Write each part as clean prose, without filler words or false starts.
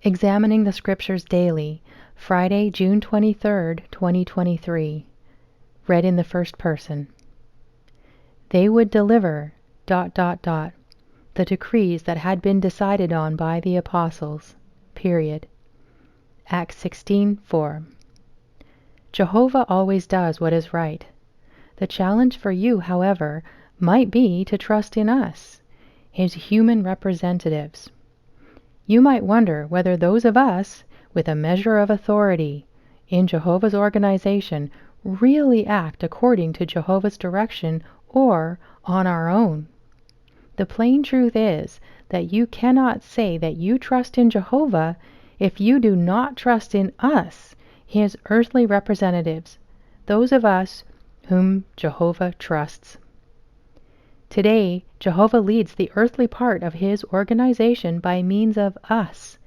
Examining the Scriptures Daily, Friday, June 23rd, 2023. Read in the first person. They would deliver ... the decrees that had been decided on by the apostles. Period. Acts 16:4. Jehovah always does what is right. The challenge for you, however, might be to trust in us, his human representatives. You might wonder whether those of us with a measure of authority in Jehovah's organization really act according to Jehovah's direction or on our own. The plain truth is that you cannot say that you trust in Jehovah if you do not trust in us, his earthly representatives, those of us whom Jehovah trusts. Today, Jehovah leads the earthly part of his organization by means of us,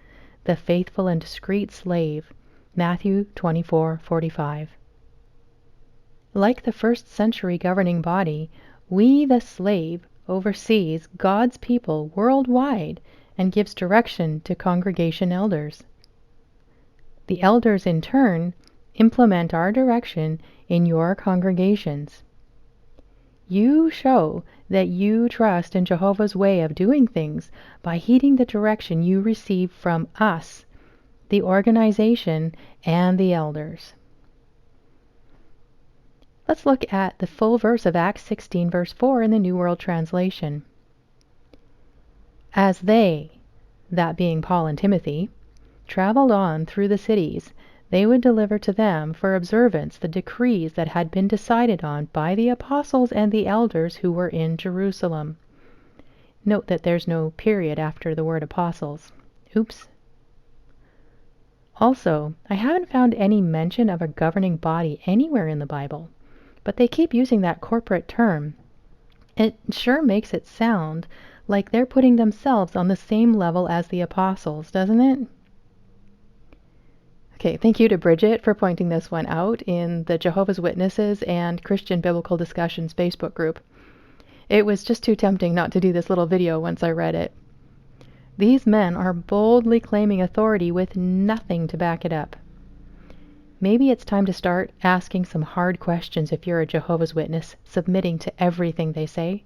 the faithful and discreet slave. Matthew 24:45. Like the first century governing body, we, the slave, oversees God's people worldwide and gives direction to congregation elders. The elders, in turn, implement our direction in your congregations. You show that you trust in Jehovah's way of doing things by heeding the direction you receive from us, the organization, and the elders. Let's look at the full verse of Acts 16, verse 4 in the New World Translation. As they, that being Paul and Timothy, traveled on through the cities, they would deliver to them for observance the decrees that had been decided on by the apostles and the elders who were in Jerusalem. Note that there's no period after the word apostles. Oops. Also, I haven't found any mention of a governing body anywhere in the Bible, but they keep using that corporate term. It sure makes it sound like they're putting themselves on the same level as the apostles, doesn't it? Okay, thank you to Bridget for pointing this one out in the Jehovah's Witnesses and Christian Biblical Discussions Facebook group. It was just too tempting not to do this little video once I read it. These men are boldly claiming authority with nothing to back it up. Maybe it's time to start asking some hard questions if you're a Jehovah's Witness, submitting to everything they say.